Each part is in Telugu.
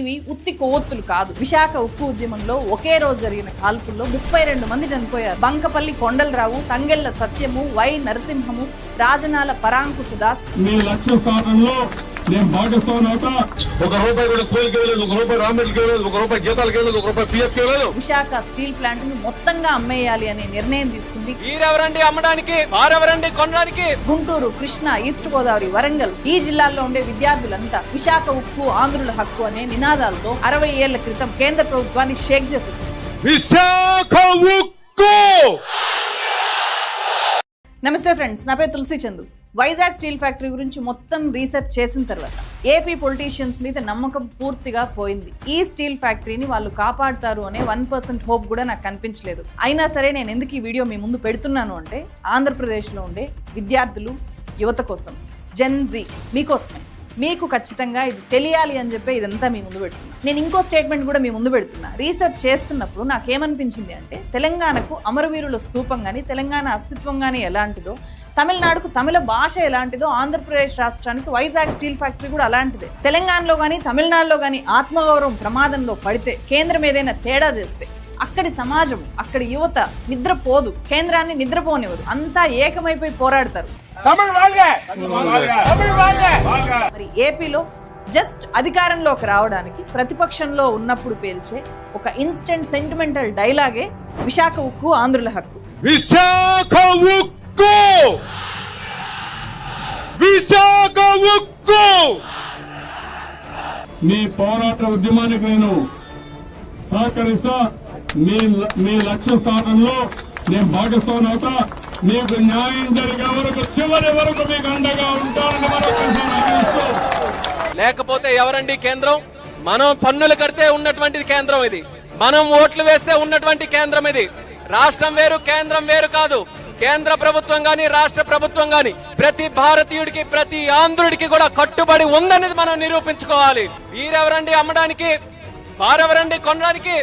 ఇవి ఉత్తి కొవ్వొత్తులు కాదు. విశాఖ ఉక్కు ఉద్యమంలో ఒకే రోజు జరిగిన కాల్పుల్లో 32 మంది చనిపోయారు. బంకపల్లి కొండలరావు, తంగెళ్ల సత్యము, వై నరసింహము, రాజనాల పరాంకుశదాస్. మీ లక్ష్య సాధనలో నేను భాగస్వామి. ఒక రూపాయి కూడా కూలికి వెళ్ళలేదు, ఒక రూపాయి రామెట్లకి వెళ్ళలేదు, ఒక రూపాయి జీతాలకి వెళ్ళలేదు, ఒక రూపాయి పిఎఫ్కి వెళ్ళలేదు. విశాఖ స్టీల్ ప్లాంట్ ను మొత్తంగా అమ్మేయాలి అనే నిర్ణయం తీసుకుంది. ఈరెవరండి అమ్మడానికి, వారెవరండి కొనడానికి. గుంటూరు, కృష్ణా, ఈస్ట్ గోదావరి, వరంగల్ ఈ జిల్లాల్లో ఉండే విద్యార్థులంతా విశాఖ ఉక్కు ఆంధ్రుల హక్కు అనే నినాదాలతో 60 ఏళ్ల క్రితం కేంద్ర ప్రభుత్వాన్ని షేక్ చేసేసింది. విశాఖ ఉక్కు. నమస్తే ఫ్రెండ్స్, నా పేరు తులసి చందు. వైజాగ్ స్టీల్ ఫ్యాక్టరీ గురించి మొత్తం రీసెర్చ్ చేసిన తర్వాత ఏపీ పొలిటీషియన్స్ మీద నమ్మకం పూర్తిగా పోయింది. ఈ స్టీల్ ఫ్యాక్టరీని వాళ్ళు కాపాడుతారు అనే 1% హోప్ కూడా నాకు కనిపించలేదు. అయినా సరే నేను ఎందుకు ఈ వీడియో మీ ముందు పెడుతున్నాను అంటే ఆంధ్రప్రదేశ్లో ఉండే విద్యార్థులు, యువత కోసం, జెన్ జీ మీకోసమే. మీకు ఖచ్చితంగా ఇది తెలియాలి అని చెప్పి ఇదంతా మీ ముందు పెడుతున్నా. నేను ఇంకో స్టేట్మెంట్ కూడా మీ ముందు పెడుతున్నా. రీసెర్చ్ చేస్తున్నప్పుడు నాకేమనిపించింది అంటే తెలంగాణకు అమరవీరుల స్తూపం కానీ, తెలంగాణ అస్తిత్వం కానీ ఎలాంటిదో, తమిళనాడుకు తమిళ భాష ఎలాంటిదో, ఆంధ్రప్రదేశ్ రాష్ట్రానికి వైజాగ్ స్టీల్ ఫ్యాక్టరీ కూడా అలాంటిదే. తెలంగాణలో కానీ తమిళనాడులో కానీ ఆత్మగౌరవం ప్రమాదంలో పడితే, కేంద్రం ఏదైనా తేడా చేస్తే అక్కడి సమాజం, అక్కడి యువత నిద్రపోదు, కేంద్రాన్ని నిద్రపోనివ్వదు, అంతా ఏకమైపోయి పోరాడతారు. మరి ఏపీలో జస్ట్ అధికారంలోకి రావడానికి ప్రతిపక్షంలో ఉన్నప్పుడు పేల్చే ఒక ఇన్స్టెంట్ సెంటిమెంటల్ డైలాగే విశాఖ ఉక్కు ఆంధ్రుల హక్కు. విశాఖ ఉక్కు, విశాఖ ఉక్కు. మీ పోరాట ఉద్యమానికి నేను సహకరిస్తా. మీ లక్ష్య సాధనలో నేను భాగస్వామి అవుతా. మీకు న్యాయం జరిగే వరకు, చివరి వరకు మీకు అండగా ఉంటానని మరొకసారి. లేకపోతే ఎవరండి కేంద్రం? మనం పన్నులు కడితే ఉన్నటువంటి కేంద్రం ఇది, మనం ఓట్లు వేస్తే ఉన్నటువంటి కేంద్రం ఇది. రాష్ట్రం వేరు, కేంద్రం వేరు కాదు. కేంద్ర ప్రభుత్వం గాని, రాష్ట్ర ప్రభుత్వం గాని ప్రతి భారతీయుడికి, ప్రతి ఆంధ్రుడికి కూడా కట్టుబడి ఉందనేది మనం నిరూపించుకోవాలి. వీరెవరండి అమ్మడానికి, వారెవరండి కొనడానికి?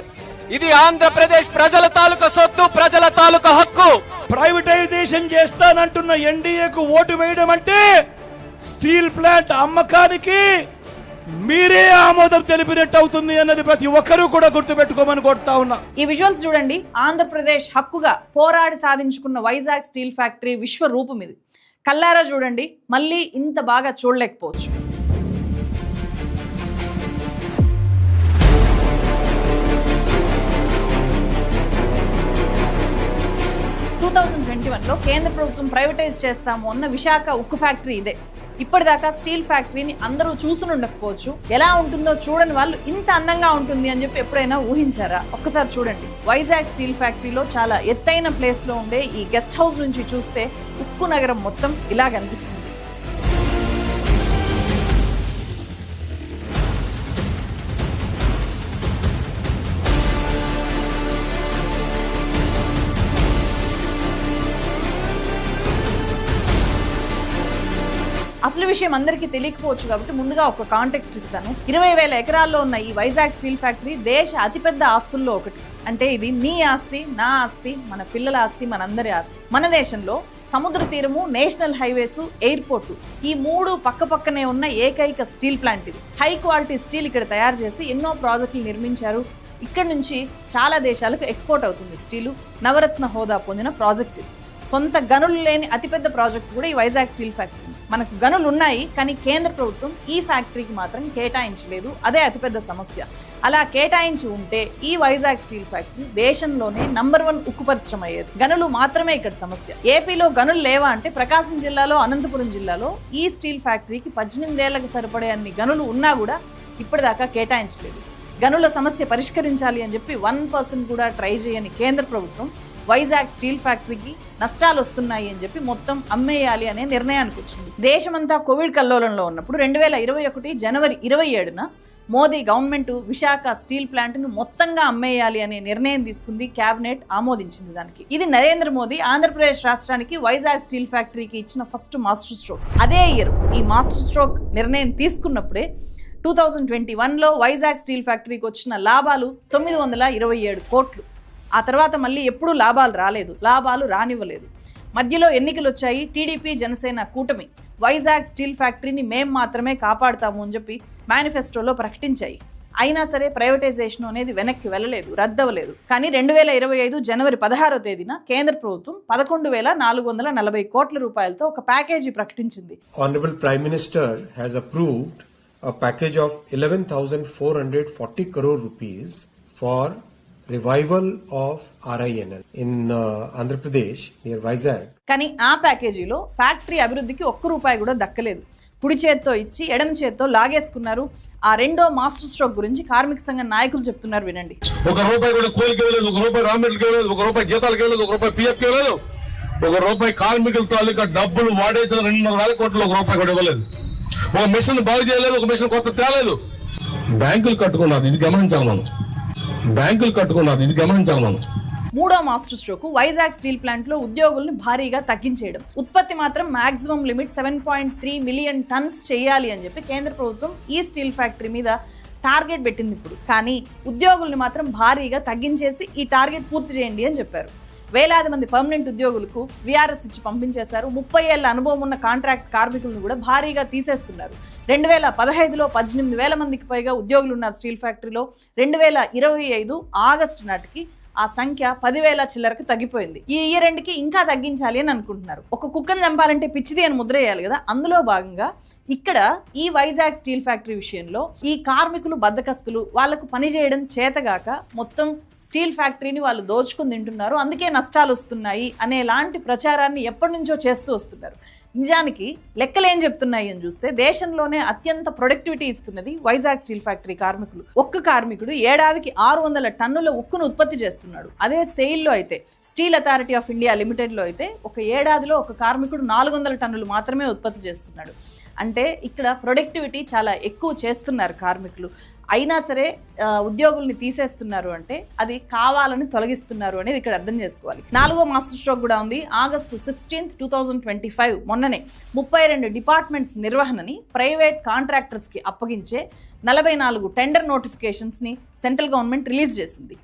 ఇది ఆంధ్రప్రదేశ్ ప్రజల తాలూకా సొత్తు, ప్రజల తాలూకా హక్కు. ప్రైవేటైజేషన్ చేస్తానంటున్న ఎన్డీఏకు ఓటు వేయడం అంటే స్టీల్ ప్లాంట్ అమ్మకానికి మీరే ఆమోదం తెలిపినట్టు అవుతుంది అన్నది ప్రతి ఒక్కరూ కూడా గుర్తుపెట్టుకోమని కోరుతా ఉన్నా. ఈ విజువల్స్ చూడండి. ఆంధ్రప్రదేశ్ హక్కుగా పోరాడి సాధించుకున్న వైజాగ్ స్టీల్ ఫ్యాక్టరీ విశ్వరూపం ఇది. కల్లారా చూడండి, మళ్ళీ ఇంత బాగా చూడలేకపోవచ్చు. 2021లో కేంద్ర ప్రభుత్వం ప్రైవేటైజ్ చేస్తాము అన్న విశాఖ ఉక్కు ఫ్యాక్టరీ ఇదే. ఇప్పటిదాకా స్టీల్ ఫ్యాక్టరీని అందరూ చూసుని ఉండకపోవచ్చు. ఎలా ఉంటుందో చూడని వాళ్ళు ఇంత అందంగా ఉంటుంది అని చెప్పి ఎప్పుడైనా ఊహించారా? ఒక్కసారి చూడండి. వైజాగ్ స్టీల్ ఫ్యాక్టరీలో చాలా ఎత్తైన ప్లేస్ లో ఉండే ఈ గెస్ట్ హౌస్ నుంచి చూస్తే ఉక్కు నగరం మొత్తం ఇలా కనిపిస్తుంది. అసలు విషయం అందరికీ తెలియకపోవచ్చు కాబట్టి ముందుగా ఒక కాంటెక్స్ట్ ఇస్తాను. 20,000 ఎకరాల్లో ఉన్న ఈ వైజాగ్ స్టీల్ ఫ్యాక్టరీ దేశ అతిపెద్ద ఆస్తుల్లో ఒకటి. అంటే ఇది నీ ఆస్తి, నా ఆస్తి, మన పిల్లల ఆస్తి, మనందరి ఆస్తి. మన దేశంలో సముద్ర తీరము, నేషనల్ హైవేస్, ఎయిర్పోర్టు ఈ 3 పక్కపక్కనే ఉన్న ఏకైక స్టీల్ ప్లాంట్ ఇది. హై క్వాలిటీ స్టీల్ ఇక్కడ తయారు చేసి ఎన్నో ప్రాజెక్టులు నిర్మించారు. ఇక్కడ నుంచి చాలా దేశాలకు ఎక్స్పోర్ట్ అవుతుంది స్టీలు. నవరత్న హోదా పొందిన ప్రాజెక్ట్ ఇది. సొంత గనులు లేని అతిపెద్ద ప్రాజెక్ట్ కూడా ఈ వైజాగ్ స్టీల్ ఫ్యాక్టరీ. మనకు గనులు ఉన్నాయి, కానీ కేంద్ర ప్రభుత్వం ఈ ఫ్యాక్టరీకి మాత్రం కేటాయించలేదు. అదే అతిపెద్ద సమస్య. అలా కేటాయించి ఉంటే ఈ వైజాగ్ స్టీల్ ఫ్యాక్టరీ దేశంలోనే నంబర్ 1 ఉక్కు పరిశ్రమ అయ్యేది. గనులు మాత్రమే ఇక్కడ సమస్య. ఏపీలో గనులు లేవా అంటే ప్రకాశం జిల్లాలో, అనంతపురం జిల్లాలో ఈ స్టీల్ ఫ్యాక్టరీకి 18 ఏళ్లకు సరిపడే అన్ని గనులు ఉన్నా కూడా ఇప్పటిదాకా కేటాయించలేదు. గనుల సమస్య పరిష్కరించాలి అని చెప్పి 1% కూడా ట్రై చేయని కేంద్ర ప్రభుత్వం వైజాగ్ స్టీల్ ఫ్యాక్టరీకి నష్టాలు వస్తున్నాయి అని చెప్పి మొత్తం అమ్మేయాలి అనే నిర్ణయానికి వచ్చింది. దేశమంతా కోవిడ్ కల్లోలంలో ఉన్నప్పుడు 2021 జనవరి 27న Modi government Visakha steel plant ను మొత్తంగా అమ్మేయాలి అనే నిర్ణయం తీసుకుంది. కేబినెట్ ఆమోదించింది దానికి. ఇది నరేంద్ర మోదీ ఆంధ్రప్రదేశ్ రాష్ట్రానికి వైజాగ్ స్టీల్ ఫ్యాక్టరీకి ఇచ్చిన ఫస్ట్ మాస్టర్ స్ట్రోక్. అదే ఇయర్ ఈ మాస్టర్ స్ట్రోక్ నిర్ణయం తీసుకున్నప్పుడే 2021లో వైజాగ్ స్టీల్ ఫ్యాక్టరీకి వచ్చిన లాభాలు 927 కోట్లు. ఆ తర్వాత మళ్ళీ ఎప్పుడూ లాభాలు రాలేదు, లాభాలు రానివ్వలేదు. మధ్యలో ఎన్నికలు వచ్చాయి. టీడీపీ, జనసేన కూటమి వైజాగ్ స్టీల్ ఫ్యాక్టరీని మేం మాత్రమే కాపాడుతాము అని చెప్పి మేనిఫెస్టోలో ప్రకటించాయి. అయినా సరే ప్రైవేటైజేషన్ అనేది వెనక్కి వెళ్ళలేదు, రద్దవలేదు. కానీ 2025 జనవరి 16వ తేదీన కేంద్ర ప్రభుత్వం 11,440 కోట్ల రూపాయలతో ఒక ప్యాకేజీ ప్రకటించింది. Honorable Prime Minister has approved a package of 11,440 crore rupees for revival of RINL in Andhra Pradesh near Vizag. కానీ ఆ ప్యాకేజీలో ఫ్యాక్టరీ అభివృద్ధికి ₹1 కూడా దక్కలేదు. కుడి చేత్తో ఇచ్చి ఎడమ చేత్తో లాగేసుకున్నారు. ఆ రెండో మాస్టర్ స్ట్రోక్ గురించి కార్మిక సంఘ నాయకులు చెప్తున్నారు, వినండి. ₹1 కూడా కూలికి ఇవ్వలేదు, ₹1 రా మెటీరియల్కి ఇవ్వలేదు, ₹1 జీతాలకి ఇవ్వలేదు, ₹1 PF కి ఇవ్వలేదు, ₹1 కార్మికుల తాలూకా డబ్బులు వాడేసిన 2,00,000 కోట్లు ₹1 కూడా ఇవ్వలేదు. ఒక మిషన్ బాగు చేయలేదు, ఒక మిషన్ కొత్త తేలేదు. బ్యాంకులు కట్టుకున్నారు, ఇది గమనించాలి మనం. మూడో master stroke Vizag steel plant లో ఉద్యోగుల్ని భారీగా తగ్గించేయడం. ఉత్పత్తి మాత్రం మాక్సిమం లిమిట్ 7.3 మిలియన్ టన్స్ చేయాలి అని చెప్పి కేంద్ర ప్రభుత్వం ఈ స్టీల్ ఫ్యాక్టరీ మీద టార్గెట్ పెట్టింది ఇప్పుడు. కానీ ఉద్యోగుల్ని మాత్రం భారీగా తగ్గించేసి ఈ టార్గెట్ పూర్తి చేయండి అని చెప్పారు. వేలాది మంది పర్మనెంట్ ఉద్యోగులకు VRS ఇచ్చి పంపించేశారు. 30 ఏళ్ల అనుభవం ఉన్న కాంట్రాక్ట్ కార్మికులను కూడా భారీగా తీసేస్తున్నారు. 2015లో 18,000 మందికి పైగా ఉద్యోగులు ఉన్నారు స్టీల్ ఫ్యాక్టరీలో. 2025 ఆగస్టు నాటికి ఆ సంఖ్య 10,000 చిల్లరకు తగ్గిపోయింది. ఈ ఇయర్ ఎండ్కి ఇంకా తగ్గించాలి అని అనుకుంటున్నారు. ఒక కుక్కను చంపాలంటే పిచ్చిది అని ముద్ర వేయాలి కదా, అందులో భాగంగా ఇక్కడ ఈ వైజాగ్ స్టీల్ ఫ్యాక్టరీ విషయంలో ఈ కార్మికులు బద్దకస్తులు, వాళ్లకు పని చేయడం చేతగాక మొత్తం స్టీల్ ఫ్యాక్టరీని వాళ్ళు దోచుకుని తింటున్నారు, అందుకే నష్టాలు వస్తున్నాయి అనేలాంటి ప్రచారాన్ని ఎప్పటి నుంచో చేస్తూ వస్తున్నారు. నిజానికి లెక్కలు ఏం చెప్తున్నాయి అని చూస్తే దేశంలోనే అత్యంత ప్రొడక్టివిటీ ఇస్తున్నది వైజాగ్ స్టీల్ ఫ్యాక్టరీ కార్మికులు. ఒక్క కార్మికుడు ఏడాదికి 600 టన్నుల ఉక్కును ఉత్పత్తి చేస్తున్నాడు. అదే సెయిల్లో అయితే, స్టీల్ అథారిటీ ఆఫ్ ఇండియా లిమిటెడ్లో అయితే ఒక ఏడాదిలో ఒక కార్మికుడు 400 టన్నులు మాత్రమే ఉత్పత్తి చేస్తున్నాడు. అంటే ఇక్కడ ప్రొడక్టివిటీ చాలా ఎక్కువ చేస్తున్నారు కార్మికులు. అయినా సరే ఉద్యోగుల్ని తీసేస్తున్నారు అంటే అది కావాలని తొలగిస్తున్నారు అనేది ఇక్కడ అర్థం చేసుకోవాలి. 4వ మాస్టర్ స్ట్రోక్ కూడా ఉంది. ఆగస్టు 16, 2025 మొన్ననే 32 డిపార్ట్మెంట్స్ నిర్వహణని ప్రైవేట్ కాంట్రాక్టర్స్కి అప్పగించే 44 టెండర్ నోటిఫికేషన్స్ని సెంట్రల్ గవర్నమెంట్ రిలీజ్ చేసింది.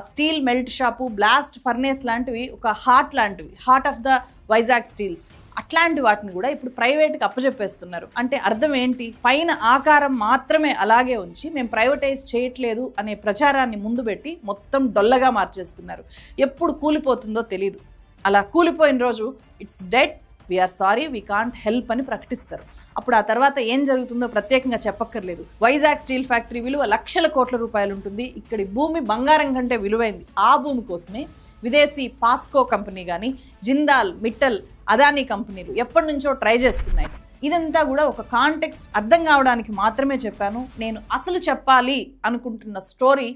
Steel melt shop, blast furnace లాంటివి ఒక heart of the Vizag steels, అట్లాంటి వాటిని కూడా ఇప్పుడు ప్రైవేట్కి అప్పచెప్పేస్తున్నారు. అంటే అర్థం ఏంటి? పైన ఆకారం మాత్రమే అలాగే ఉంచి మేము ప్రైవేటైజ్ చేయట్లేదు అనే ప్రచారాన్ని ముందు పెట్టి మొత్తం డొల్లగా మార్చేస్తున్నారు. ఎప్పుడు కూలిపోతుందో తెలియదు. అలా కూలిపోయిన రోజు it's dead, we are sorry, we can't help అని ప్రకటిస్తారు. అప్పుడు ఆ తర్వాత ఏం జరుగుతుందో ప్రత్యేకంగా చెప్పక్కర్లేదు. వైజాగ్ స్టీల్ ఫ్యాక్టరీ విలువ లక్షల కోట్ల రూపాయలు ఉంటుంది. ఇక్కడి భూమి బంగారం కంటే విలువైంది. ఆ భూమి కోసమే విదేశీ పాస్కో కంపెనీ కానీ, జిందాల్, మిట్టల్, అదానీ కంపెనీలు ఎప్పటి నుంచో ట్రై చేస్తున్నాయి. ఇదంతా కూడా ఒక కాంటెక్స్ట్ అర్థం కావడానికి మాత్రమే చెప్పాను. నేను అసలు చెప్పాలి అనుకుంటున్న story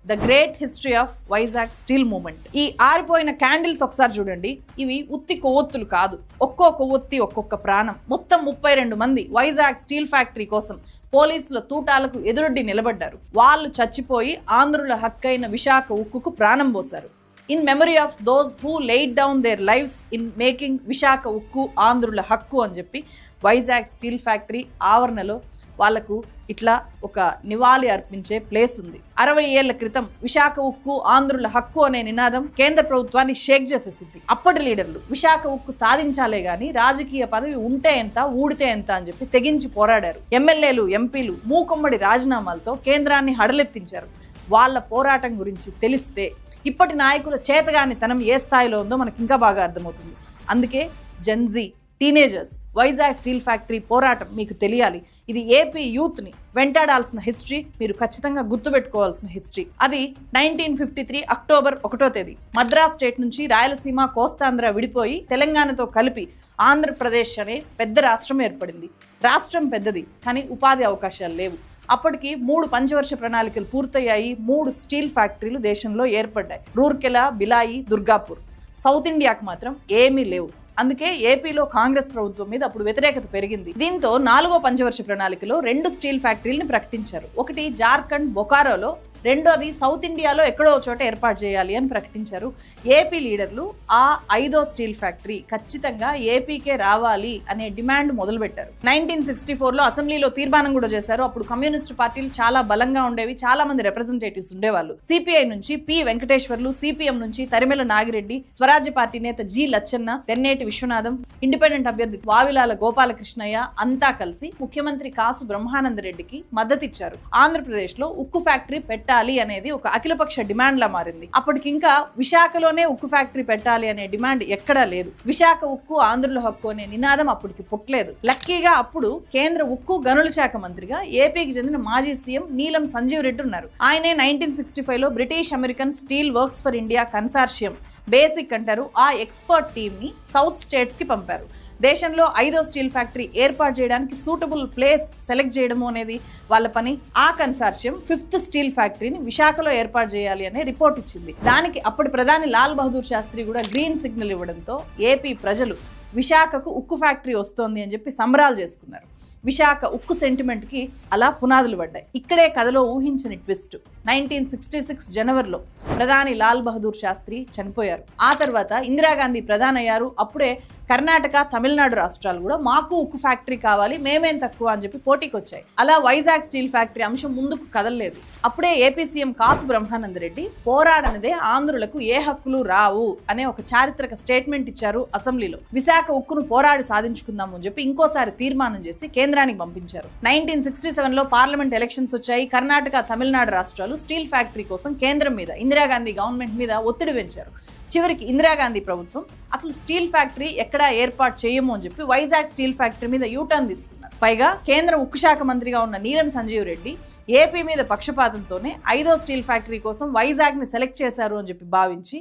the great history of Vizag steel movement. ఈ ఆరిపోయిన క్యాండిల్స్ ఒకసారి చూడండి. ఇవి ఉత్తి కొవ్వొత్తులు కాదు, ఒక్కో కొవ్వొత్తి ఒక్కొక్క ప్రాణం. మొత్తం 32 మంది వైజాగ్ స్టీల్ ఫ్యాక్టరీ కోసం పోలీసుల తూటాలకు ఎదురొడ్డి నిలబడ్డారు. వాళ్ళు చచ్చిపోయి ఆంధ్రుల హక్కైన విశాఖ ఉక్కుకు ప్రాణం పోశారు. In memory of those who laid down there lifes in making Visakha ఉక్కు ఆంధ్రుల హక్కు అని చెప్పి వైజాగ్ స్టీల్ ఫ్యాక్టరీ ఆవరణలో వాళ్లకు ఇట్లా ఒక నివాళి అర్పించే ప్లేస్ ఉంది. 60 ఏళ్ల క్రితం విశాఖ ఉక్కు ఆంధ్రుల హక్కు అనే నినాదం కేంద్ర ప్రభుత్వాన్ని షేక్ చేసేసింది. అప్పటి లీడర్లు విశాఖ ఉక్కు సాధించాలే గాని రాజకీయ పదవి ఉంటే ఎంత, ఊడితే ఎంత అని చెప్పి తెగించి పోరాడారు. ఎమ్మెల్యేలు, ఎంపీలు మూకుమ్మడి రాజీనామాలతో కేంద్రాన్ని హడలెత్తించారు. వాళ్ళ పోరాటం గురించి తెలిస్తే ఇప్పటి నాయకుల చేతగానితనం ఏ స్థాయిలో ఉందో మనకి ఇంకా బాగా అర్థమవుతుంది. అందుకే Gen Z, teenagers, Vizag steel factory పోరాటం మీకు తెలియాలి. ఇది ఏపీ యూత్ని వెంటాడాల్సిన హిస్టరీ, మీరు ఖచ్చితంగా గుర్తుపెట్టుకోవాల్సిన హిస్టరీ. అది 1953 అక్టోబర్ 1వ తేదీ మద్రాస్ స్టేట్ నుంచి రాయలసీమ, కోస్తాంధ్ర విడిపోయి తెలంగాణతో కలిపి ఆంధ్రప్రదేశ్ అనే పెద్ద రాష్ట్రం ఏర్పడింది. రాష్ట్రం పెద్దది, కానీ ఉపాధి అవకాశాలు లేవు. అప్పటికి 3 పంచవర్ష ప్రణాళికలు పూర్తయ్యాయి. 3 స్టీల్ ఫ్యాక్టరీలు దేశంలో ఏర్పడ్డాయి. రూర్కెలా, బిలాయి, దుర్గాపూర్. సౌత్ ఇండియాకు మాత్రం ఏమీ లేవు. అందుకే ఏపీలో కాంగ్రెస్ ప్రభుత్వం మీద అప్పుడు వ్యతిరేకత పెరిగింది. దీంతో 4వ పంచవర్ష ప్రణాళికలో 2 స్టీల్ ఫ్యాక్టరీలను ప్రకటించారు. ఒకటి జార్ఖండ్ బొకారోలో రెండోది సౌత్ ఇండియాలో ఎక్కడో చోట ఏర్పాటు చేయాలి అని ప్రకటించారు. ఏపీ లీడర్లు ఆ 5వ స్టీల్ ఫ్యాక్టరీ ఖచ్చితంగా ఏపీకే రావాలి అనే డిమాండ్ మొదలుపెట్టారు. 1964లో అసెంబ్లీలో తీర్మానం కూడా చేశారు. అప్పుడు కమ్యూనిస్టు పార్టీలు చాలా బలంగా ఉండేవి, చాలా మంది రిప్రజెంటేటివ్స్ ఉండేవాళ్ళు. సిపిఐ నుంచి పి వెంకటేశ్వర్లు, సిపిఎం నుంచి తరిమెల నాగిరెడ్డి, స్వరాజ్య పార్టీ నేత జి లచ్చన్న, తెన్నేటి విశ్వనాథం, ఇండిపెండెంట్ అభ్యర్థి వావిలాల గోపాలకృష్ణయ్య అంతా కలిసి ముఖ్యమంత్రి కాసు బ్రహ్మానంద రెడ్డికి మద్దతిచ్చారు. ఆంధ్రప్రదేశ్ లో ఉక్కు ఫ్యాక్టరీ పెట్టాలి అనేది ఒక అఖిలపక్ష డిమాండ్ లా మారింది. అప్పటికింకా విశాఖలోనే ఉక్కు ఫ్యాక్టరీ పెట్టాలి అనే డిమాండ్ ఎక్కడా లేదు. విశాఖ ఉక్కు ఆంధ్రుల హక్కు అనే నినాదం అప్పటికి పుట్టలేదు. లక్కీగా అప్పుడు కేంద్ర ఉక్కు గనుల శాఖ మంత్రిగా ఏపీకి చెందిన మాజీ సీఎం నీలం సంజీవ్ రెడ్డి ఉన్నారు. ఆయనే 1965లో British American steel works for India consortium basic అంటారు ఆ ఎక్స్పర్ట్ టీమ్ ని సౌత్ స్టేట్స్ కి పంపారు. దేశంలో 5వ స్టీల్ ఫ్యాక్టరీ ఏర్పాటు చేయడానికి సూటబుల్ ప్లేస్ సెలెక్ట్ చేయడం అనేది వాళ్ళ పని. ఆ కన్సార్షియం 5th స్టీల్ ఫ్యాక్టరీని విశాఖలో ఏర్పాటు చేయాలి అనే రిపోర్ట్ ఇచ్చింది. దానికి అప్పటి ప్రధాని లాల్ బహదూర్ శాస్త్రి కూడా గ్రీన్ సిగ్నల్ ఇవ్వడంతో ఏపీ ప్రజలు విశాఖకు ఉక్కు ఫ్యాక్టరీ వస్తోంది అని చెప్పి సంబరాలు చేసుకున్నారు. విశాఖ ఉక్కు సెంటిమెంట్ కి అలా పునాదులు పడ్డాయి. ఇక్కడే కథలో ఊహించిన ట్విస్ట్. 1966 జనవరిలో ప్రధాని లాల్ బహదూర్ శాస్త్రి చనిపోయారు. ఆ తర్వాత ఇందిరాగాంధీ ప్రధాని అయ్యారు. అప్పుడే కర్ణాటక, తమిళనాడు రాష్ట్రాలు కూడా మాకు ఉక్కు ఫ్యాక్టరీ కావాలి, మేమేం తక్కువ అని చెప్పి పోటీకి వచ్చాయి. అలా వైజాగ్ స్టీల్ ఫ్యాక్టరీ అంశం ముందుకు కదలలేదు. అప్పుడే ఏపీ సీఎం కాసు బ్రహ్మానంద రెడ్డి పోరాడనిదే ఆంధ్రులకు ఏ హక్కులు రావు అనే ఒక చారిత్రక స్టేట్మెంట్ ఇచ్చారు అసెంబ్లీలో. విశాఖ ఉక్కును పోరాడి సాధించుకుందాము అని చెప్పి ఇంకోసారి తీర్మానం చేసి కేంద్రానికి పంపించారు. 1967లో పార్లమెంట్ ఎలక్షన్స్ వచ్చాయి. కర్ణాటక, తమిళనాడు రాష్ట్రాలు స్టీల్ ఫ్యాక్టరీ కోసం కేంద్రం మీద, ఇందిరాగాంధీ గవర్నమెంట్ మీద ఒత్తిడి పెంచారు. చివరికి ఇందిరాగాంధీ ప్రభుత్వం అసలు స్టీల్ ఫ్యాక్టరీ ఎక్కడా ఏర్పాటు చేయము అని చెప్పి వైజాగ్ స్టీల్ ఫ్యాక్టరీ మీద యూటర్న్ తీసుకున్నారు. పైగా కేంద్ర ఉక్కు శాఖ మంత్రిగా ఉన్న నీలం సంజీవ్ రెడ్డి ఏపీ మీద పక్షపాతంతోనే 5వ స్టీల్ ఫ్యాక్టరీ కోసం వైజాగ్ ని సెలెక్ట్ చేశారు అని చెప్పి భావించి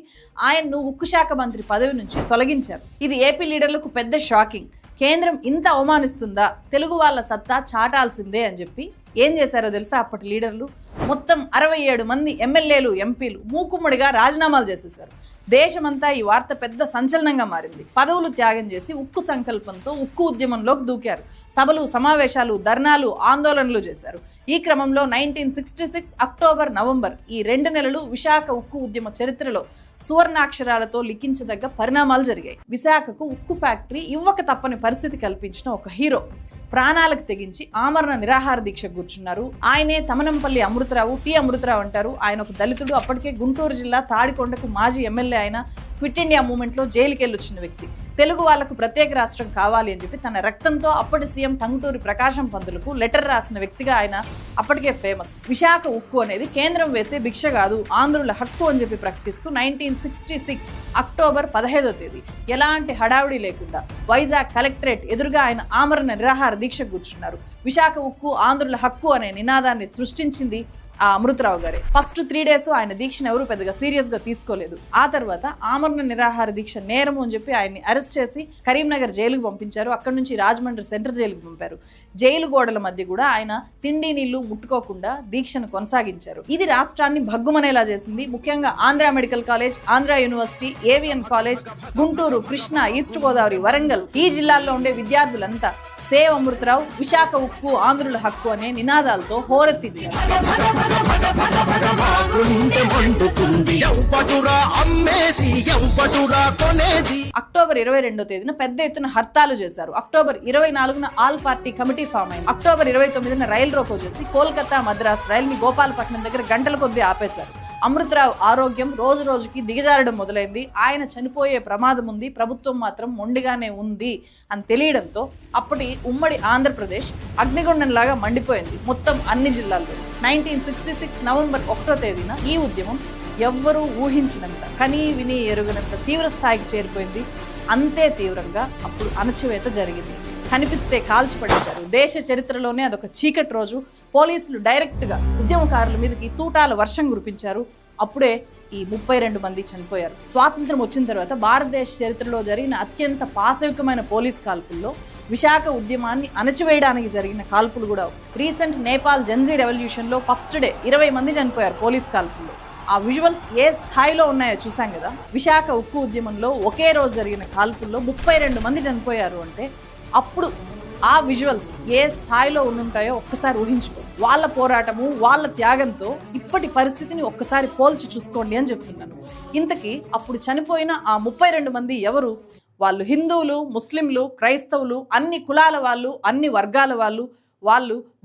ఆయన్ను ఉక్కు శాఖ మంత్రి పదవి నుంచి తొలగించారు. ఇది ఏపీ లీడర్లకు పెద్ద షాకింగ్. కేంద్రం ఇంత అవమానిస్తుందా, తెలుగు వాళ్ళ సత్తా చాటాల్సిందే అని చెప్పి ఏం చేశారో తెలుసా అప్పటి లీడర్లు? మొత్తం 67 మంది ఎమ్మెల్యేలు, ఎంపీలు మూకుమ్మడిగా రాజీనామాలు చేసేశారు. దేశమంతా ఈ వార్త పెద్ద సంచలనంగా మారింది. పదవులు త్యాగం చేసి ఉక్కు సంకల్పంతో ఉక్కు ఉద్యమంలోకి దూకారు. సభలు, సమావేశాలు, ధర్నాలు, ఆందోళనలు చేశారు. ఈ క్రమంలో 1966 అక్టోబర్, నవంబర్ ఈ 2 నెలలు విశాఖ ఉక్కు ఉద్యమ చరిత్రలో సువర్ణాక్షరాలతో లిఖించదగ్గ పరిణామాలు జరిగాయి. విశాఖకు ఉక్కు ఫ్యాక్టరీ ఇవ్వక తప్పని పరిస్థితి కల్పించిన ఒక హీరో ప్రాణాలకు తెగించి ఆమరణ నిరాహార దీక్ష కూర్చున్నారు. ఆయనే తమనంపల్లి అమృతరావు, టి అమృతరావు అంటారు. ఆయన ఒక దళితుడు. అప్పటికే గుంటూరు జిల్లా తాడికొండకు మాజీ ఎమ్మెల్యే. ఆయన క్విట్ ఇండియా మూవ్మెంట్ లో జైలుకి వెళ్ళొచ్చిన వ్యక్తి. తెలుగు వాళ్లకు ప్రత్యేక రాష్ట్రం కావాలి అని చెప్పి తన రక్తంతో అప్పటి సీఎం టంగుటూరి ప్రకాశం పంతులకు లెటర్ రాసిన వ్యక్తిగా ఆయన అప్పటికే ఫేమస్. విశాఖ ఉక్కు అనేది కేంద్రం వేసే భిక్ష కాదు, ఆంధ్రుల హక్కు అని చెప్పి ప్రకటిస్తూ 1966 అక్టోబర్ 15వ తేదీ ఎలాంటి హడావుడి లేకుండా వైజాగ్ కలెక్టరేట్ ఎదురుగా ఆయన ఆమరణ నిరాహార దీక్ష కూర్చున్నారు. విశాఖ ఉక్కు ఆంధ్రుల హక్కు అనే నినాదాన్ని సృష్టించింది ఆ అమృతరావు గారే. ఫస్ట్ 3 days ఆయన దీక్షను ఎవరు పెద్దగా సీరియస్ గా తీసుకోలేదు. ఆ తర్వాత ఆమరణ నిరాహార దీక్ష నేరము అని చెప్పి ఆయన్ని అరెస్ట్ చేసి కరీంనగర్ జైలుకు పంపించారు. అక్కడి నుంచి రాజమండ్రి సెంట్రల్ జైలుకు పంపారు. జైలు గోడల మధ్య కూడా ఆయన తిండి నీళ్లు ముట్టుకోకుండా దీక్షను కొనసాగించారు. ఇది రాష్ట్రాన్ని భగ్గుమనేలా చేసింది. ముఖ్యంగా Andhra medical college, Andhra university, AVN college, Guntur, Krishna, east Godavari, Warangal ఈ జిల్లాల్లో ఉండే విద్యార్థులంతా సేవ్ అమృతరావు, విశాఖ ఉక్కు ఆంధ్రుల హక్కు అనే నినాదాలతో హోరెత్తించారు. అక్టోబర్ 22వ తేదీన పెద్ద ఎత్తున హర్తాలు చేశారు. అక్టోబర్ 24న ఆల్ పార్టీ కమిటీ ఫామ్ అయింది. అక్టోబర్ 29న రైలు రోకో చేసి కోల్కతా, మద్రాస్ రైలు ని గోపాలపట్నం దగ్గర గంటల కొద్దీ ఆపేశారు. అమృతరావు ఆరోగ్యం రోజు రోజుకి దిగజారడం మొదలైంది. ఆయన చనిపోయే ప్రమాదం ఉంది, ప్రభుత్వం మాత్రం మొండిగానే ఉంది అని తెలియడంతో అప్పటి ఉమ్మడి ఆంధ్రప్రదేశ్ అగ్నిగుండంలాగా మండిపోయింది మొత్తం అన్ని జిల్లాల్లో. 1966 నవంబర్ 1వ తేదీన ఈ ఉద్యమం ఎవ్వరూ ఊహించినంత, కనీ విని ఎరుగనంత తీవ్ర స్థాయికి చేరిపోయింది. అంతే తీవ్రంగా అప్పుడు అణచివేత జరిగింది. కనిపిస్తే కాల్చిపడేశారు. దేశ చరిత్రలోనే అదొక చీకటి రోజు. పోలీసులు డైరెక్ట్ గా ఉద్యమకారుల మీదకి తూటాల వర్షం కురిపించారు. అప్పుడే ఈ 32 మంది చనిపోయారు. స్వాతంత్రం వచ్చిన తర్వాత భారతదేశ చరిత్రలో జరిగిన అత్యంత పాశవికమైన పోలీస్ కాల్పుల్లో విశాఖ ఉద్యమాన్ని అణచివేయడానికి జరిగిన కాల్పులు కూడా. రీసెంట్ నేపాల్ జెన్జీ రెవల్యూషన్ లో ఫస్ట్ డే 20 మంది చనిపోయారు పోలీస్ కాల్పుల్లో. ఆ విజువల్స్ ఏ స్థాయిలో ఉన్నాయో చూసాం కదా. విశాఖ ఉక్కు ఉద్యమంలో ఒకే రోజు జరిగిన కాల్పుల్లో 32 మంది చనిపోయారు అంటే అప్పుడు ఆ విజువల్స్ ఏ స్థాయిలో ఉండుంటాయో ఒక్కసారి ఊహించుకో. వాళ్ళ పోరాటము, వాళ్ళ త్యాగంతో ఇప్పటి పరిస్థితిని ఒక్కసారి పోల్చి చూసుకోండి అని చెప్తున్నాను. ఇంతకీ అప్పుడు చనిపోయిన ఆ 32 మంది ఎవరు? వాళ్ళు హిందువులు, ముస్లింలు, క్రైస్తవులు, అన్ని కులాల వాళ్ళు, అన్ని వర్గాల వాళ్ళు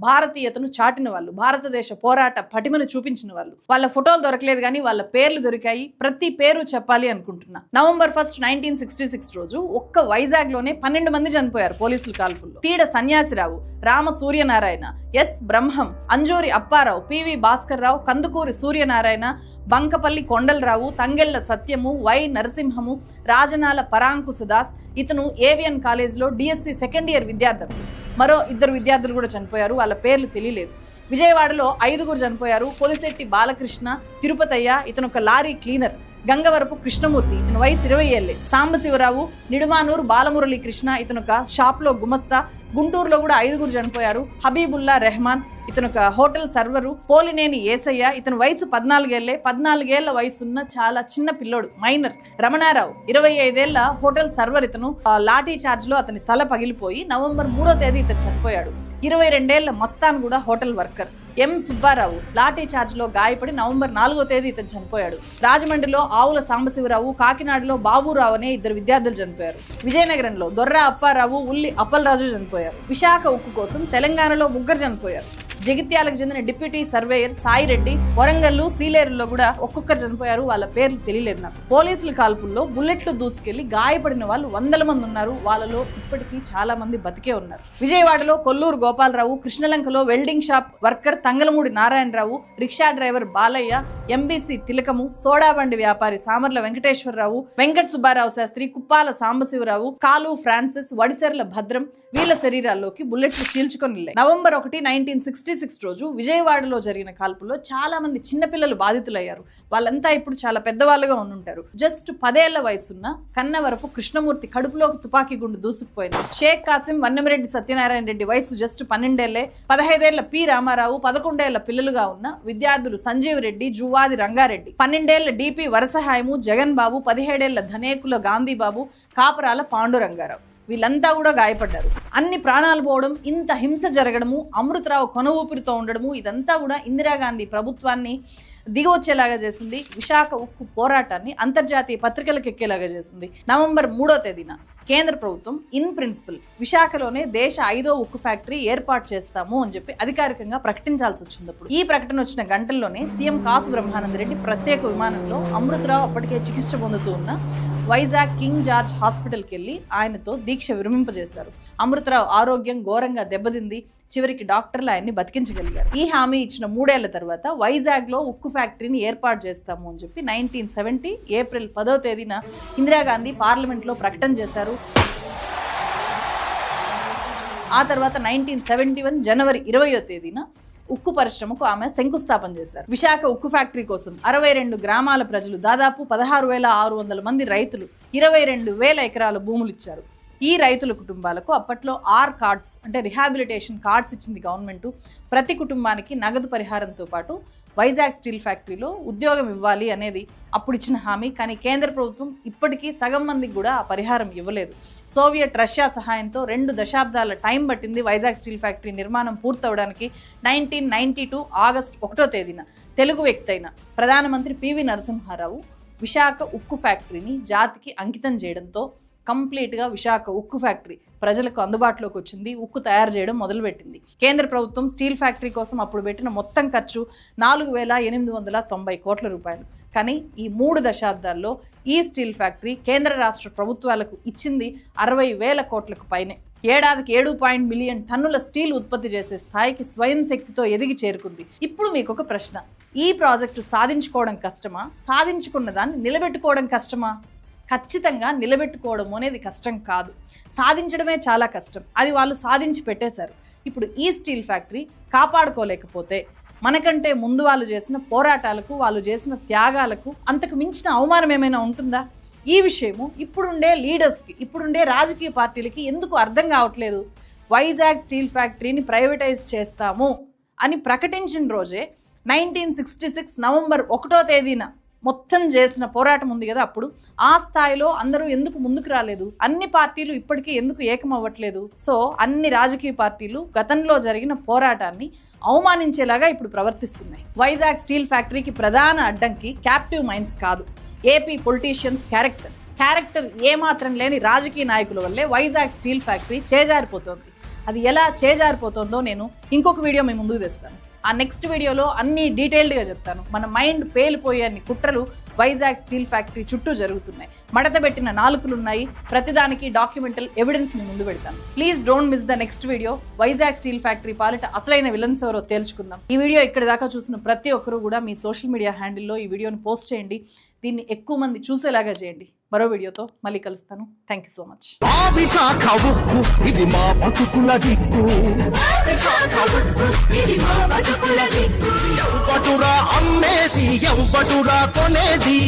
భారతీయతను చాటిన వాళ్ళు, భారతదేశ పోరాట పటిమను చూపించిన వాళ్ళు. వాళ్ళ ఫోటోలు దొరకలేదు కానీ వాళ్ళ పేర్లు దొరికాయి. ప్రతి పేరు చెప్పాలి అనుకుంటున్నా. నవంబర్ 1, 1966 రోజు ఒక్క వైజాగ్ లోనే 12 మంది చనిపోయారు పోలీసుల కాల్పుల్లో. తీడ సన్యాసిరావు, రామ సూర్యనారాయణ, ఎస్ బ్రహ్మం, అంజూరి అప్పారావు, పివి భాస్కర్ రావు, కందుకూరి సూర్యనారాయణ, బంకపల్లి కొండలరావు, తంగెళ్ల సత్యము, వై నరసింహము, రాజనాల పరాంకుశదాస్. ఇతను ఏవిఎన్ కాలేజ్లో డిఎస్సి సెకండ్ ఇయర్ విద్యార్థి. మరో 2 విద్యార్థులు కూడా చనిపోయారు, వాళ్ళ పేర్లు తెలియలేదు. విజయవాడలో 5 చనిపోయారు. పొలిశెట్టి బాలకృష్ణ, తిరుపతయ్య, ఇతను ఒక లారీ క్లీనర్. గంగవరపు కృష్ణమూర్తి, ఇతను వయసు 20 ఏళ్లే. సాంబశివరావు, నిడుమానూరు బాలమురళీ కృష్ణ, ఇతను ఒక షాప్లో గుమస్తా. గుంటూరులో కూడా 5 చనిపోయారు. హబీబుల్లా రెహమాన్, ఇతను ఒక హోటల్ సర్వరు. పోలినేని ఏసయ్య, ఇతను వయసు 14 ఏళ్లే. 14 ఏళ్ల వయసున్న చాలా చిన్న పిల్లోడు, మైనర్. రమణారావు 25 ఏళ్ల హోటల్ సర్వర్. ఇతను లాఠీ చార్జ్ లో అతని తల పగిలిపోయి నవంబర్ 3వ తేదీ ఇతను చనిపోయాడు. 22 ఏళ్ల మస్తాన్ కూడా హోటల్ వర్కర్. ఎం సుబ్బారావు లాఠీ చార్జ్ లో గాయపడి నవంబర్ 4వ తేదీ ఇతను చనిపోయాడు. రాజమండ్రిలో ఆవుల సాంబశివరావు, కాకినాడలో బాబురావు అనే 2 విద్యార్థులు చనిపోయారు. విజయనగరంలో దొర్రా అప్పారావు, ఉల్లి అప్పలరాజు చనిపోయారు. విశాఖ ఉక్కు కోసం తెలంగాణలో 3 చనిపోయారు. జగిత్యాలకు చెందిన డిప్యూటీ సర్వేయర్ సాయిరెడ్డి, వరంగల్లు, సీలేరులో కూడా ఒక్కొక్కరు చనిపోయారు, వాళ్ళ పేర్లు తెలియలేదు నాకు. పోలీసుల కాల్పుల్లో బుల్లెట్లు దూసుకెళ్లి గాయపడిన వాళ్ళు 100 మంది ఉన్నారు. వాళ్ళలో ఇప్పటికీ చాలా మంది బతికే ఉన్నారు. విజయవాడలో కొల్లూరు గోపాలరావు, కృష్ణలంకలో welding shop worker Tangalamudi Narayanarao, rickshaw driver Balayya, MBC Tilakamu, soda బండి వ్యాపారి సామర్ల వెంకటేశ్వరరావు, వెంకట సుబ్బారావు శాస్త్రి, కుప్పాల సాంబశివరావు, కాలు ఫ్రాన్సిస్, వడిసెర్ల భద్రం, వీళ్ళ శరీరాల్లోకి బుల్లెట్లు చీల్చుకొని వెళ్ళాయి. నవంబర్ 1, 1966 రోజు విజయవాడలో జరిగిన కాల్పుల్లో చాలా మంది చిన్నపిల్లలు బాధితులయ్యారు. వాళ్ళంతా ఇప్పుడు చాలా పెద్దవాళ్ళుగా ఉండుంటారు. జస్ట్ 10 ఏళ్ల వయసున్న కన్నవరపు కృష్ణమూర్తి కడుపులోకి తుపాకీ గుండు దూసుకుపోయింది. షేక్ కాసిం, వన్నమిరెడ్డి సత్యనారాయణ రెడ్డి వయసు జస్ట్ 12 ఏళ్లే. 15 ఏళ్ల పి రామారావు, 11 ఏళ్ల పిల్లలుగా ఉన్న విద్యార్థులు సంజీవ్ రెడ్డి, జువ్వాది రంగారెడ్డి, 12 ఏళ్ల డిపి వరసహాయము జగన్ బాబు, 17 ఏళ్ల ధనేకుల గాంధీబాబు, కాపరాల పాండురంగారావు. వీళ్ళంతా కూడా గాయపడ్డారు. అన్ని ప్రాణాలు పోవడం, ఇంత హింస జరగడము, అమృతరావు కొన ఊపిరితో ఉండడము, ఇదంతా కూడా ఇందిరాగాంధీ ప్రభుత్వాన్ని దిగవచ్చేలాగా చేసింది. విశాఖ ఉక్కు పోరాటాన్ని అంతర్జాతీయ పత్రికలకు ఎక్కేలాగా చేసింది. నవంబర్ 3వ తేదీన కేంద్ర ప్రభుత్వం ఇన్ ప్రిన్సిపల్ విశాఖలోనే దేశ 5వ ఉక్కు ఫ్యాక్టరీ ఏర్పాటు చేస్తాము అని చెప్పి అధికారికంగా ప్రకటించాల్సి వచ్చింది. అప్పుడు ఈ ప్రకటన వచ్చిన గంటల్లోనే సీఎం కాసు బ్రహ్మానంద రెడ్డి ప్రత్యేక విమానంలో అమృతరావు అప్పటికే చికిత్స పొందుతూ ఉన్న వైజాగ్ కింగ్ జార్జ్ హాస్పిటల్కి వెళ్ళి ఆయనతో దీక్ష విరమింపజేశారు. అమృతరావు ఆరోగ్యం ఘోరంగా దెబ్బతింది. చివరికి డాక్టర్లు ఆయన్ని బతికించగలిగారు. ఈ హామీ ఇచ్చిన 3 ఏళ్ల తర్వాత వైజాగ్లో ఉక్కు ఫ్యాక్టరీని ఏర్పాటు చేస్తాము అని చెప్పి 1970 ఏప్రిల్ 10వ తేదీన ఇందిరాగాంధీ పార్లమెంట్లో ప్రకటన చేశారు. ఆ తర్వాత 1971 జనవరి 20వ తేదీన ఉక్కు పరిశ్రమకు ఆమె శంకుస్థాపన చేశారు. విశాఖ ఉక్కు ఫ్యాక్టరీ కోసం 62 గ్రామాల ప్రజలు, దాదాపు 16,600 మంది రైతులు 22,000 ఎకరాల భూములు ఇచ్చారు. ఈ రైతుల కుటుంబాలకు అప్పట్లో కార్డ్స్ అంటే రిహాబిలిటేషన్ కార్డ్స్ ఇచ్చింది గవర్నమెంట్. ప్రతి కుటుంబానికి నగదు పరిహారంతో పాటు వైజాగ్ స్టీల్ ఫ్యాక్టరీలో ఉద్యోగం ఇవ్వాలి అనేది అప్పుడు ఇచ్చిన హామీ. కానీ కేంద్ర ప్రభుత్వం ఇప్పటికీ సగం మందికి కూడా ఆ పరిహారం ఇవ్వలేదు. సోవియట్ రష్యా సహాయంతో 2 దశాబ్దాల టైం పట్టింది వైజాగ్ స్టీల్ ఫ్యాక్టరీ నిర్మాణం పూర్తవడానికి. 1992 ఆగస్టు 1వ తేదీన తెలుగు వ్యక్తి అయిన ప్రధానమంత్రి పివి నరసింహారావు విశాఖ ఉక్కు ఫ్యాక్టరీని జాతికి అంకితం చేయడంతో కంప్లీట్గా విశాఖ ఉక్కు ఫ్యాక్టరీ ప్రజలకు అందుబాటులోకి వచ్చింది. ఉక్కు తయారు చేయడం మొదలుపెట్టింది. కేంద్ర ప్రభుత్వం స్టీల్ ఫ్యాక్టరీ కోసం అప్పుడు పెట్టిన మొత్తం ఖర్చు 4,890 కోట్ల రూపాయలు. కానీ ఈ 3 దశాబ్దాల్లో ఈ స్టీల్ ఫ్యాక్టరీ కేంద్ర రాష్ట్ర ప్రభుత్వాలకు ఇచ్చింది 60,000 కోట్లకు పైనే. ఏడాదికి 7 మిలియన్ టన్నుల స్టీల్ ఉత్పత్తి చేసే స్థాయికి స్వయం శక్తితో ఎదిగి చేరుకుంది. ఇప్పుడు మీకు ఒక ప్రశ్న, ఈ ప్రాజెక్టు సాధించుకోవడం కష్టమా, సాధించుకున్న దాన్ని నిలబెట్టుకోవడం కష్టమా? ఖచ్చితంగా నిలబెట్టుకోవడం అనేది కష్టం కాదు, సాధించడమే చాలా కష్టం. అది వాళ్ళు సాధించి పెట్టేశారు. ఇప్పుడు ఈ స్టీల్ ఫ్యాక్టరీ కాపాడుకోలేకపోతే మనకంటే ముందు వాళ్ళు చేసిన పోరాటాలకు, వాళ్ళు చేసిన త్యాగాలకు అంతకు మించిన అవమానం ఏమైనా ఉంటుందా? ఈ విషయము ఇప్పుడుండే లీడర్స్కి, ఇప్పుడుండే రాజకీయ పార్టీలకి ఎందుకు అర్థం కావట్లేదు? వైజాగ్ స్టీల్ ఫ్యాక్టరీని ప్రైవేటైజ్ చేస్తాము అని ప్రకటించిన రోజే 1966 నవంబర్ 1వ తేదీన మొత్తం చేసిన పోరాటం ఉంది కదా అప్పుడు, ఆ స్థాయిలో అందరూ ఎందుకు ముందుకు రాలేదు? అన్ని పార్టీలు ఇప్పటికీ ఎందుకు ఏకం అవ్వట్లేదు? సో అన్ని రాజకీయ పార్టీలు గతంలో జరిగిన పోరాటాన్ని అవమానించేలాగా ఇప్పుడు ప్రవర్తిస్తున్నాయి. వైజాగ్ స్టీల్ ఫ్యాక్టరీకి ప్రధాన అడ్డంకి క్యాప్టివ్ మైండ్స్ కాదు, ఏపీ పొలిటీషియన్స్ క్యారెక్టర్ ఏమాత్రం లేని రాజకీయ నాయకుల వల్లే వైజాగ్ స్టీల్ ఫ్యాక్టరీ చేజారిపోతుంది. అది ఎలా చేజారిపోతుందో నేను ఇంకొక వీడియో మీ ముందుకు తెస్తాను. ఆ నెక్స్ట్ వీడియోలో అన్ని డీటెయిల్డ్గా చెప్తాను. మన మైండ్ పేలిపోయే అన్ని కుట్రలు వైజాగ్ స్టీల్ ఫ్యాక్టరీ చుట్టూ జరుగుతున్నాయి. మడతబెట్టిన నాలుకలు ఉన్నాయి. ప్రతిదానికి డాక్యుమెంటల్ ఎవిడెన్స్ మీ ముందు పెడతాను. Please don't miss the next video. Vizag steel factory పాలిట అసలైన విలన్స్ ఎవరో తేల్చుకుందాం. ఈ వీడియో ఇక్కడి దాకా చూసిన ప్రతి ఒక్కరూ కూడా మీ సోషల్ మీడియా హ్యాండిల్లో ఈ వీడియోని పోస్ట్ చేయండి. దీన్ని ఎక్కువ మంది చూసేలాగా చేయండి. మరో వీడియోతో మళ్ళీ కలుస్తాను. Thank you so much. అమ్మేది ఎవడురా కొనేది